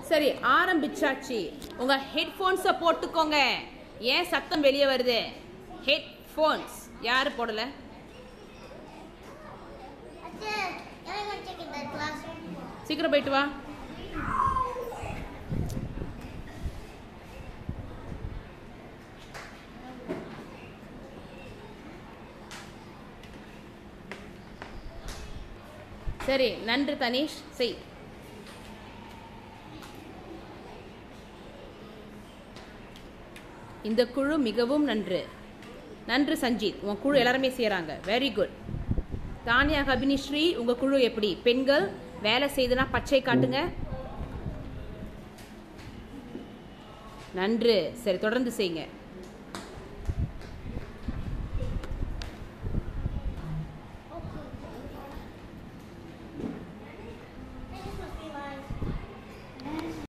சரி, ஆரம்பிச்சாச்சு. உங்க ஹெட்ஃபோன்ஸை போட்டுக்கோங்க. ஏன் சத்தம் வெளியே வருது? ஹெட்ஃபோன்ஸ் யாரு போடல? சீக்கிரம் போயிட்டு வா. சரி, நன்று தனீஷ், செய். இந்த குழு மிகவும் நன்று. நன்று சஞ்சித், உன் குழு எல்லாருமே செய்கிறாங்க. Very good. தானியா, அபினிஸ்ரீ, உங்கள் குழு எப்படி? பெண்கள் வேலை செய்துனா பச்சை காட்டுங்க. நன்று. சரி, தொடர்ந்து செய்யுங்க.